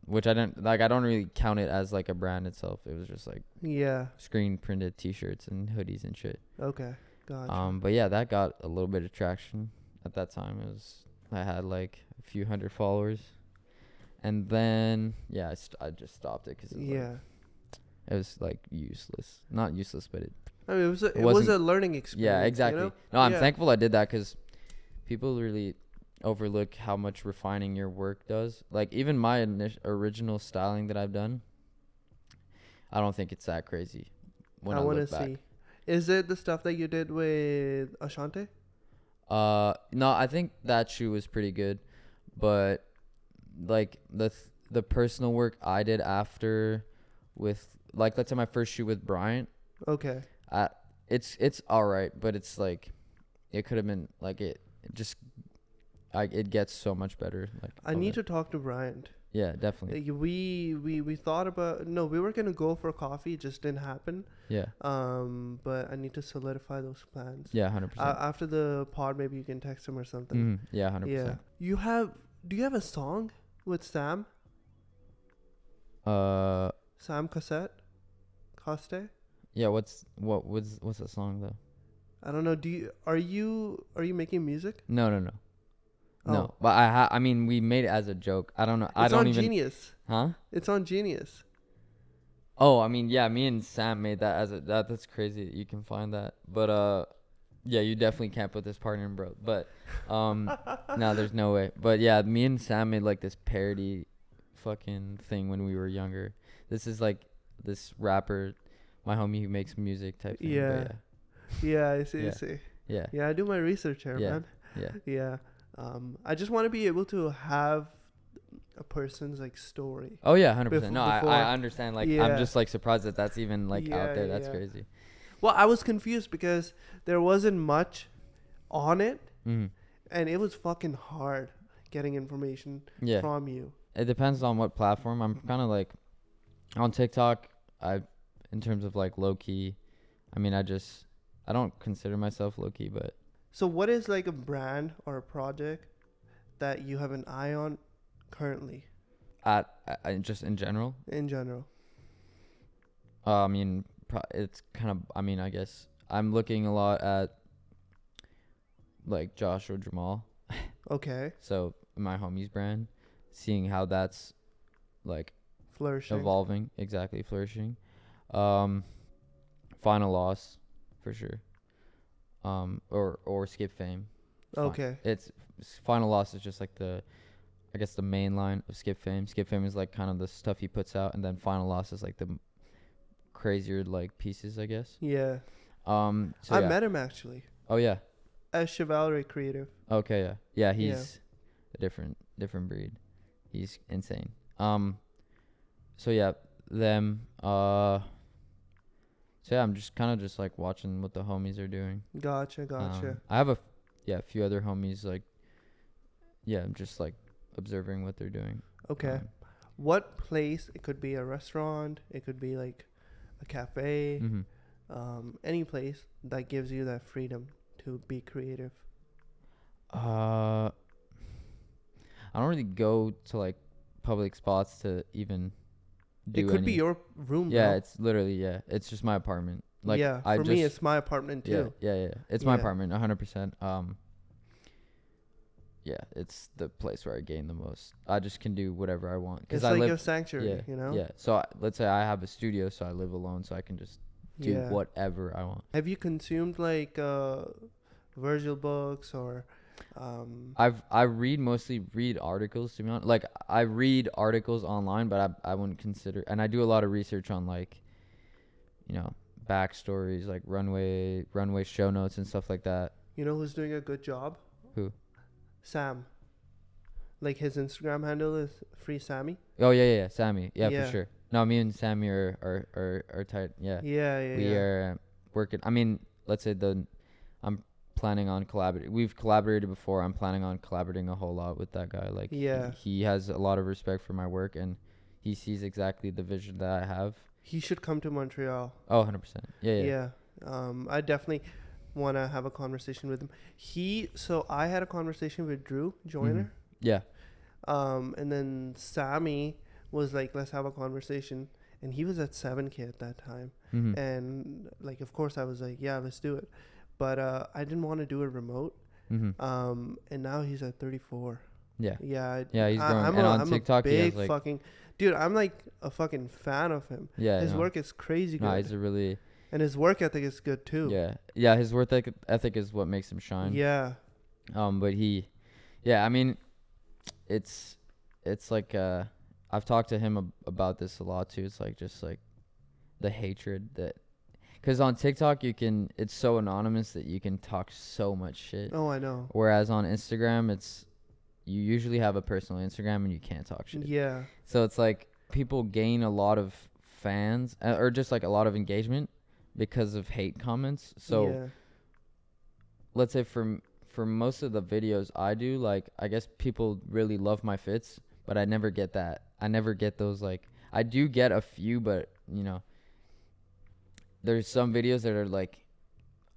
Which I don't really count it as like a brand itself. It was just like screen printed t-shirts and hoodies and shit. Okay. Gotcha. But yeah, that got a little bit of traction at that time. I had like a few hundred followers, and then I just stopped it because it was like useless. Not useless, but I mean, it was a learning experience. Yeah, exactly. No, I'm thankful I did that because people really overlook how much refining your work does. Like even my original styling that I've done, I don't think it's that crazy. When I want to see. Is it the stuff that you did with Ashante? No, I think that shoe was pretty good, but like the personal work I did after with like let's say my first shoe with Bryant. Okay. It's all right, but it's like it could have been like it gets so much better. Like I need to talk to Bryant. Yeah, definitely. We thought about we were gonna go for coffee, it just didn't happen. Yeah. But I need to solidify those plans. Yeah, 100%. After the pod, maybe you can text him or something. Yeah, 100%. Yeah. Do you have a song with Sam? Sam Coste? Yeah. What's that song though? I don't know. Are you making music? No. No, but I mean, we made it as a joke. I don't know. It's on Genius. Huh? It's on Genius. Oh, I mean, yeah, me and Sam made that as a that's crazy that you can find that. But yeah, you definitely can't put this partner in, bro. But no, there's no way. But yeah, me and Sam made like this parody fucking thing when we were younger. This is like this rapper, my homie who makes music type thing. Yeah. But Yeah, I see. I Yeah. see. yeah, Yeah, I do my research here, Yeah. man. yeah, Yeah. I just want to be able to have a person's like story. Oh yeah, 100%. No, Before- I understand. Like Yeah. I'm just like surprised that that's even like Yeah, out there. That's yeah. crazy. Well, I was confused because there wasn't much on it, Hmm. and it was fucking hard getting information Yeah. from you. It depends on what platform. I'm kind of like on TikTok. In terms of like low key, I mean, I don't consider myself low key, but So, what is like a brand or a project that you have an eye on currently just in general, in general? I mean, it's kind of. I mean, I guess I'm looking a lot at like Joshua Jamal. Okay, So my homie's brand, seeing how that's like flourishing. evolving, exactly flourishing. Final Loss, for sure. Or Skip Fame. Okay. It's Final Loss is just like I guess the main line of Skip Fame. Skip Fame is like kind of the stuff he puts out, and then Final Loss is like the crazier like pieces, I guess. Yeah. So I yeah. met him actually Oh yeah. at Chivalry Creative. Okay, yeah. Yeah, he's a different breed. He's insane. So yeah, them so yeah, I'm just kind of just like watching what the homies are doing. Gotcha. I have a few other homies like I'm just like observing what they're doing. Okay. What place? It could be a restaurant. It could be like a cafe. Any place that gives you that freedom to be creative. I don't really go to like public spots to even do It could any. be your room. Yeah, bro. it's literally it's just my apartment. Like yeah, I for just, me, it's my apartment too. Yeah. It's my Yeah. apartment, 100%. Yeah, it's the place where I gain the most. I just can do whatever I want It's I like live. your sanctuary, Yeah, you know. Yeah. So let's say I have a studio, so I live alone, so I can just do Yeah. whatever I want. Have you consumed like Virgil books or? I mostly read articles, to be honest. Like I read articles online, but I wouldn't consider, and I do a lot of research on like, backstories, like runway show notes and stuff like that. You know who's doing a good job? Who? Sam. Like his Instagram handle is Free Sammy. Oh yeah, Sammy. Yeah, Yeah. for sure. No, me and Sammy are tight. Yeah. Yeah. We are working. I mean, let's say I'm planning on collaborating. We've collaborated before. I'm planning on collaborating a whole lot with that guy. Like, Yeah. he has a lot of respect for my work, and he sees exactly the vision that I have. He should come to Montreal. Oh, 100%. Yeah. I definitely want to have a conversation with him. So I had a conversation with Drew Joyner. Yeah. And then Sammy was like, let's have a conversation. And he was at 7K at that time. Mm-hmm. And like, of course I was like, yeah, let's do it. But I didn't want to do it remote. Mm-hmm. And now he's at 34. Yeah. Yeah. Yeah, he's growing. I'm And on I'm TikTok, a he has, big like- fucking dude. I'm like a fucking fan of him. Yeah. His work is crazy good. No, he's a really. And his work ethic is good too. Yeah. His work ethic is what makes him shine. Yeah. But I mean, it's like I've talked to him about this a lot too. It's like just like the hatred that, because on TikTok it's so anonymous that you can talk so much shit. Oh, I know. Whereas on Instagram, you usually have a personal Instagram and you can't talk shit. Yeah. So it's like people gain a lot of fans or just like a lot of engagement because of hate comments. So yeah. let's say for most of the videos I do, like, I guess people really love my fits, but I never get that. I never get those, like, I do get a few, but there's some videos that are like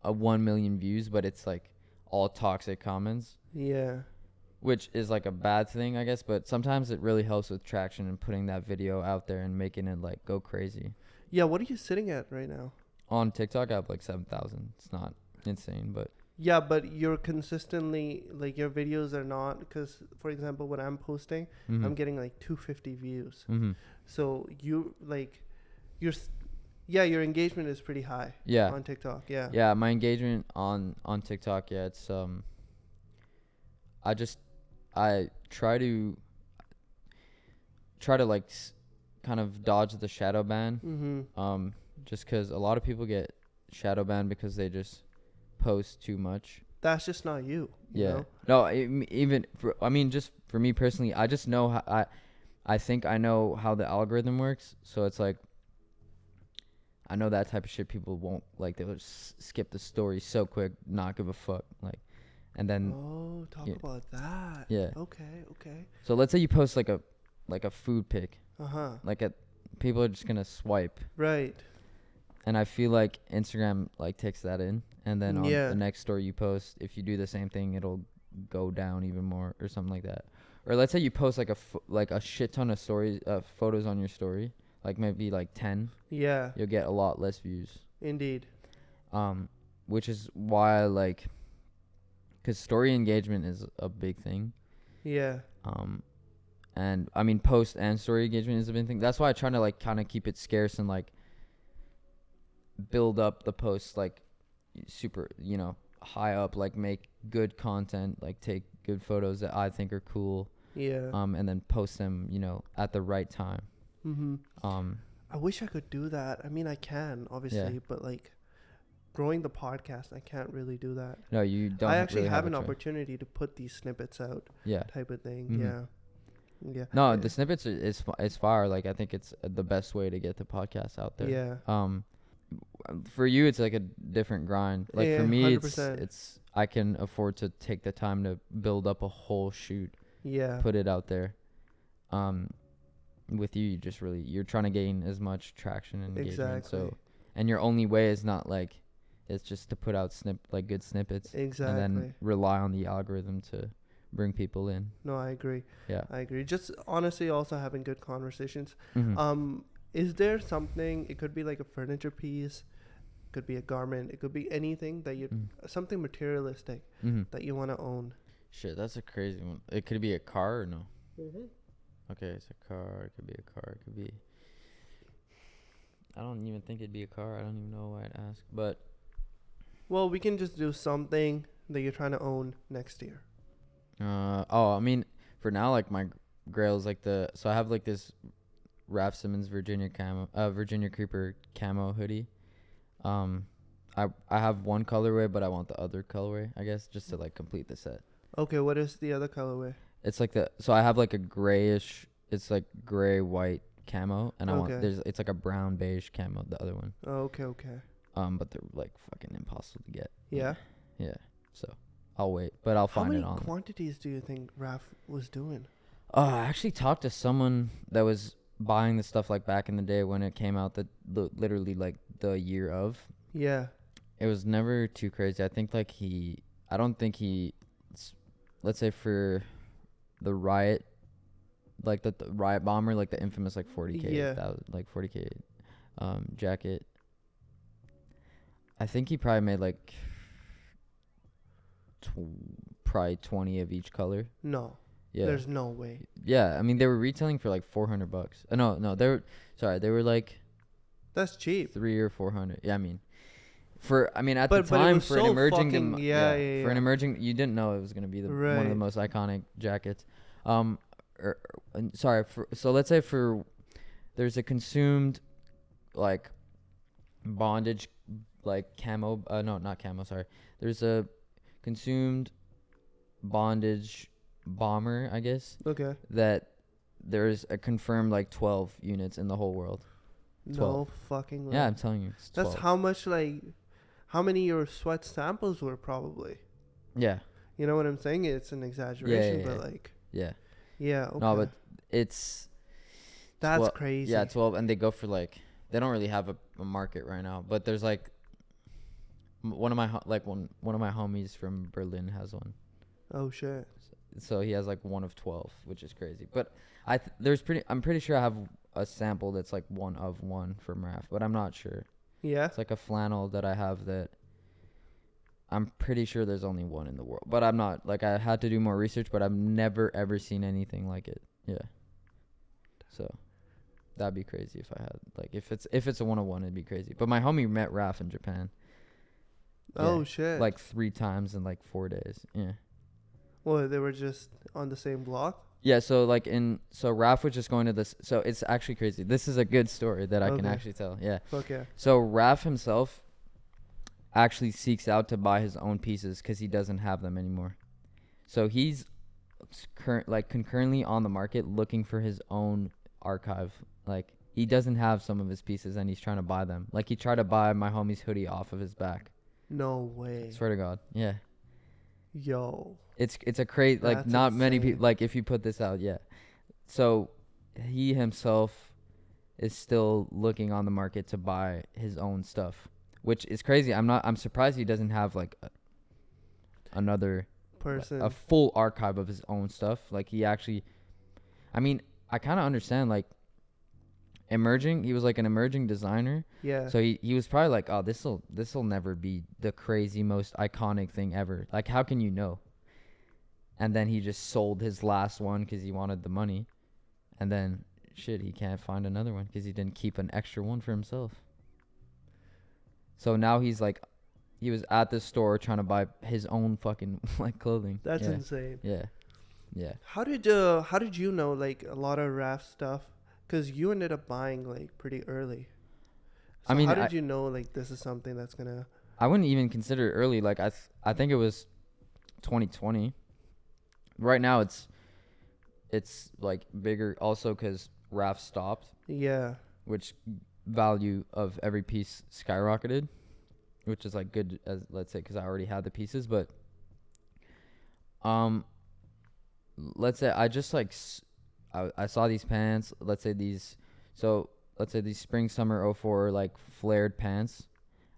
1 million views, but it's like all toxic comments. Yeah. Which is like a bad thing, I guess, but sometimes it really helps with traction and putting that video out there and making it like go crazy. Yeah. What are you sitting at right now? On TikTok, I have like 7,000. It's not insane, but Yeah, but you're consistently like your videos are not, because for example, when I'm posting, I'm getting like 250 views. Mm-hmm. So you like your engagement is pretty high. Yeah. On TikTok. Yeah. Yeah, my engagement on TikTok, yeah, it's I try to like kind of dodge the shadow ban. Mm-hmm. Just cuz a lot of people get shadow banned because they just post too much. That's just not you. You know? No, just for me personally, I just know how I think I know how the algorithm works, so it's like I know that type of shit people won't like. They'll just skip the story so quick, not give a fuck, like, and then talk about that. Yeah. Okay. So let's say you post like a food pic, Uh-huh. People are just gonna swipe, Right. and I feel like Instagram like takes that in, and then on Yeah. the next story you post, if you do the same thing, it'll go down even more or something like that. Or let's say you post like a shit ton of stories, photos on your story, like maybe like 10, Yeah. you'll get a lot less views. Indeed. Which is why because story engagement is a big thing. Yeah. And I mean post and story engagement is a big thing. That's why I try to like kind of keep it scarce and like build up the posts like super, high up, like make good content, like take good photos that I think are cool. Yeah. And then post them, at the right time. Mm-hmm. I wish I could do that. I mean, I can obviously, but like growing the podcast, I can't really do that. No, you don't. I actually really have a an choice. opportunity to put these snippets out. Yeah. Type of thing. Mhm. Yeah. No, the snippets is fire. Like I think it's the best way to get the podcast out there. Yeah. For you, it's like a different grind. Like Yeah, for me, 100%. it's I can afford to take the time to build up a whole shoot, Yeah. put it out there. With you, you're trying to gain as much traction and engagement. Exactly. So, and your only way is not like, it's just to put out good snippets. Exactly. And then rely on the algorithm to bring people in. No, I agree. Yeah. I agree. Just honestly, also having good conversations. Mhm. Is there something? It could be like a furniture piece, could be a garment, it could be anything that you something materialistic that you want to own. Shit, that's a crazy one. It could be a car or no? Mm-hmm. Okay, it's a car. It could be a car. It could be. I don't even think it'd be a car. I don't even know why I'd ask. But Well, we can just do something that you're trying to own next year. I mean, for now, like my grail is like so I have like this RAF Simmons Virginia Creeper camo hoodie. I have one colorway, but I want the other colorway, I guess, just to like complete the set. Okay, what is the other colorway? It's like so I have like a grayish, it's like gray white camo, and it's like a brown beige camo, the other one. Oh, okay. But they're like fucking impossible to get. Yeah. Yeah. So I'll wait, but I'll find it on. How many quantities do you think RAF was doing? I actually talked to someone that was buying the stuff like back in the day when it came out, literally like the year of. Yeah. It was never too crazy. I think I don't think let's say for the riot, like the riot bomber, like the infamous like 40K, that was like 40K jacket. I think he probably made like probably 20 of each color. No. Yeah. There's no way. Yeah, I mean they were retailing for like $400. No, they were like That's cheap. 300 or 400. Yeah, I mean at But the time it was for an so emerging fucking, for an emerging, you didn't know it was going to be one of the most iconic jackets. So let's say there's a consumed like bondage like camo, no, not camo, sorry. There's a consumed bondage bomber, I guess. Okay. That there's a confirmed like 12 units in the whole world. 12. No fucking way. Yeah, I'm telling you. That's how much, like, how many your sweat samples were probably. Yeah. You know what I'm saying? It's an exaggeration, but like. Yeah. Yeah. Okay. No, but it's. That's crazy. Yeah, 12, and they go for like, they don't really have a market right now, but there's like one of my homies from Berlin has one. Oh shit. So he has like one of 12, which is crazy. But I'm pretty sure I have a sample that's like one of one from RAF, but I'm not sure. Yeah. It's like a flannel that I have that I'm pretty sure there's only one in the world, but I'm not, like, I had to do more research, but I've never ever seen anything like it. Yeah. So That'd be crazy if I had like if it's a 101, it'd be crazy. But my homie met Raf in Japan. Oh Yeah, shit! like 3 times in like 4 days. Yeah. Well, they were just on the same block. Yeah, so Raf was just going to this. So it's actually crazy. This is a good story that I can Okay. actually tell. Yeah. Fuck yeah. So Raf himself actually seeks out to buy his own pieces because he doesn't have them anymore. So he's concurrently on the market looking for his own archive. Like he doesn't have some of his pieces and he's trying to buy them. Like he tried to buy my homie's hoodie off of his back. No way. Swear to God. Yeah. Yo. It's a crazy, like That's not many insane. people, like if you put this out, yeah. So he himself is still looking on the market to buy his own stuff, which is crazy. I'm surprised he doesn't have like another Person. a full archive of his own stuff. Like he actually, I mean, I kind of understand like he was like an emerging designer. Yeah. So he was probably like, oh, this'll never be the crazy most iconic thing ever. Like how can you know? And then he just sold his last one because he wanted the money. And then, shit, he can't find another one because he didn't keep an extra one for himself. So now he's like, he was at the store trying to buy his own fucking like clothing. That's Yeah. insane. Yeah. Yeah. How did you know like a lot of RAF stuff? Because you ended up buying like pretty early. So I mean, how did you know like this is something that's gonna? I wouldn't even consider it early. Like I think it was 2020. Right now it's like bigger also because RAF stopped, Yeah. which value of every piece skyrocketed, which is like good as let's say because I already had the pieces, but let's say I just like I saw these pants, let's say these spring summer '04 like flared pants.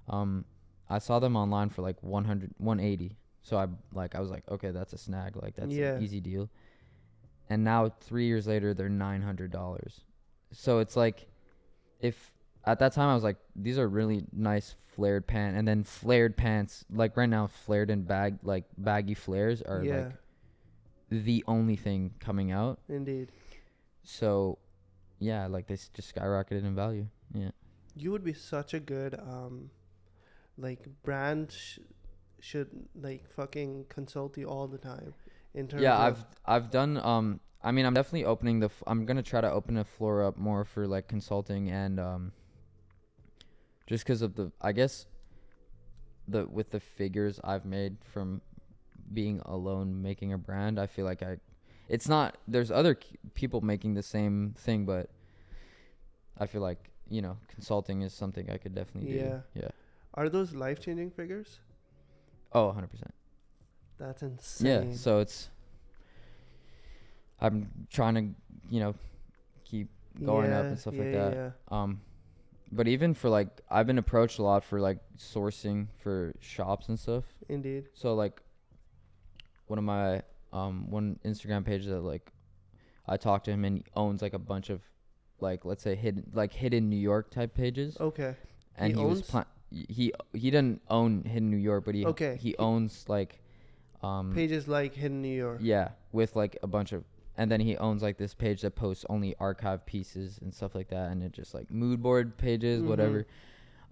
I saw them online for like 180. So I was like, okay, that's a snag. Like that's an easy deal. And now 3 years later, they're $900. So it's like, if at that time I was like, these are really nice flared pants, and then flared pants like right now, flared and baggy flares are like the only thing coming out. Indeed. So, yeah, like they just skyrocketed in value. Yeah. You would be such a good like brand should like fucking consult you all the time in terms of I've done I mean I'm definitely opening I'm gonna try to open the floor up more for like consulting and just because of I guess with the figures I've made from being alone making a brand. I feel like it's not there's other people making the same thing, but I feel like consulting is something I could definitely do. Yeah. Are those life-changing figures? Oh, 100%. That's insane. Yeah, so I'm trying to, keep going up and stuff like that. Yeah. But even for like, I've been approached a lot for like sourcing for shops and stuff. Indeed. So like, one of my one Instagram page that like, I talked to him and he owns like a bunch of like, let's say hidden New York type pages. Okay. And he didn't own Hidden New York, but he owns like pages like Hidden New York. Yeah, with like a bunch of, and then he owns like this page that posts only archive pieces and stuff like that, and it just like mood board pages, whatever.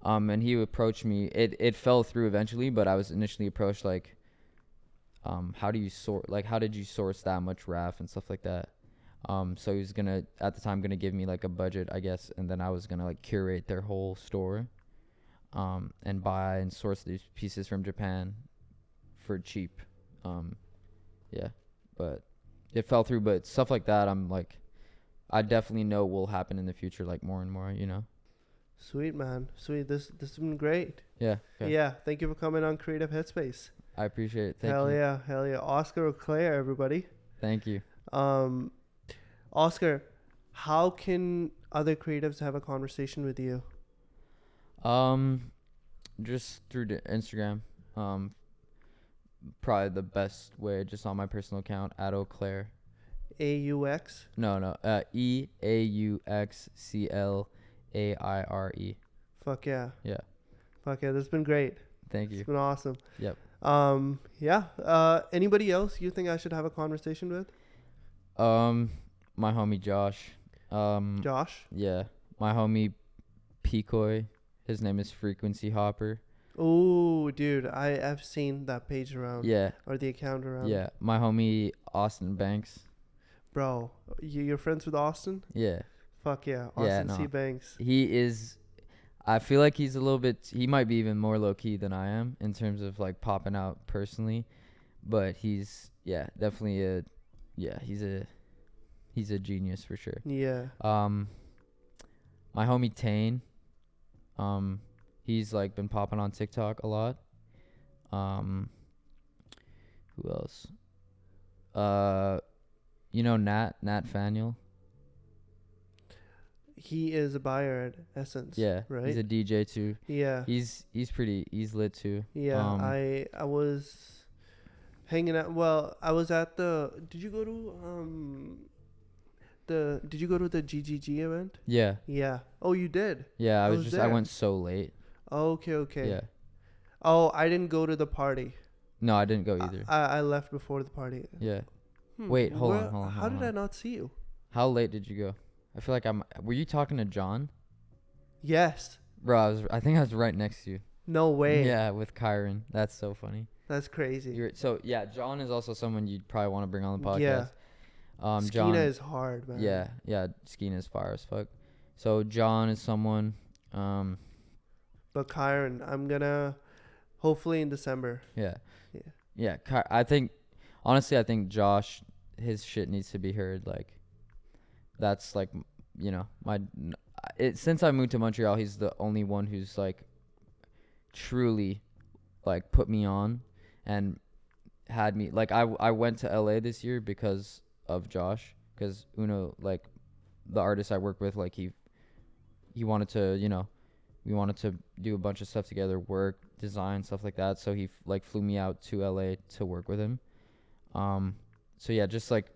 And he approached me. It fell through eventually, but I was initially approached like, how did you source that much RAF and stuff like that? So he was at the time gonna give me like a budget, I guess, and then I was gonna like curate their whole store. And buy and source these pieces from Japan for cheap. Yeah, but it fell through. But stuff like that, I'm like, I definitely know will happen in the future, like more and more, Sweet, man. Sweet. This has been great. Yeah. Okay. Yeah. Thank you for coming on Creative Headspace. I appreciate it. Thank Hell you. yeah. Hell yeah. Oscar O'Clair, everybody. Thank you. Oscar, how can other creatives have a conversation with you? Just through the Instagram. Probably the best way, just on my personal account at O'Clair. AUX? No. EAUXCLAIRE. Fuck yeah. Yeah. Fuck yeah. This has been great. Thank you. It's been awesome. Yep. Yeah. Anybody else you think I should have a conversation with? My homie Josh. Josh. Yeah, my homie Pecoy. His name is Frequency Hopper. Oh, dude, I've seen that page around. Yeah. Or the account around. Yeah, my homie Austin Banks. Bro, you're friends with Austin? Yeah. Fuck yeah, Yeah, Austin no. C. Banks. He is. I feel like he's a little bit. He might be even more low key than I am in terms of like popping out personally, but he's definitely a he's a genius for sure. Yeah. My homie Tane. He's like been popping on TikTok a lot. Who else? You know Nat Faniel? He is a buyer at Essence. Yeah, right. He's a DJ too. Yeah. He's lit too. Yeah. I was hanging out. Well, I was at the. Did you go to the GGG event? Yeah. Yeah. Oh, you did. Yeah, I was I there. went so late. Okay. Yeah. Oh, I didn't go to the party. No, I didn't go either. I left before the party. Yeah. Wait, hold on. How did I not see you? How late did you go? I feel like were you talking to John? Yes. Bro, I think I was right next to you. No way. Yeah, with Kyron. That's so funny. That's crazy. John is also someone you'd probably want to bring on the podcast. Yeah. John Skeena is hard, man. Yeah, Skeena is fire as fuck. So John is someone. But Kyron, I'm gonna hopefully in December. Yeah. I think Josh, his shit needs to be heard. Like, that's like, since I moved to Montreal, he's the only one who's like truly like put me on and had me like I went to LA this year because of Josh, because Uno, like the artist I work with, like he wanted to, we wanted to do a bunch of stuff together, work, design, stuff like that. So he like flew me out to LA to work with him. So yeah, just like,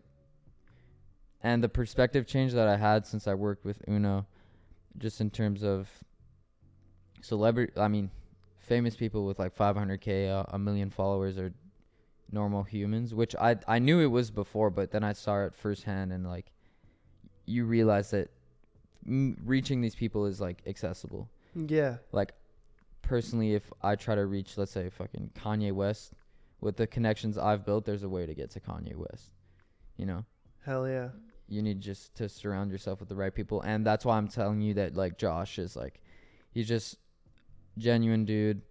and the perspective change that I had since I worked with Uno, just in terms of famous people with like 500K, a million followers are normal humans, which I knew it was before, but then I saw it firsthand, and like you realize that reaching these people is like accessible. Yeah. Like personally, if I try to reach, let's say, fucking Kanye West, with the connections I've built, there's a way to get to Kanye West. Hell yeah. You need just to surround yourself with the right people, and that's why I'm telling you that like Josh is like, he's just genuine dude.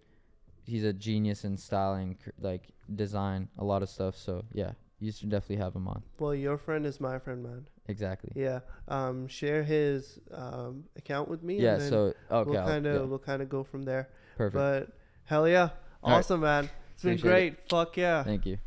He's a genius in styling, like design, a lot of stuff. So yeah, you should definitely have him on. Well, your friend is my friend, man. Exactly. Yeah. Share his account with me. Yeah. And then So okay. we'll kind of go from there. Perfect. But hell yeah, awesome, man. It's been great. Fuck yeah. Thank you.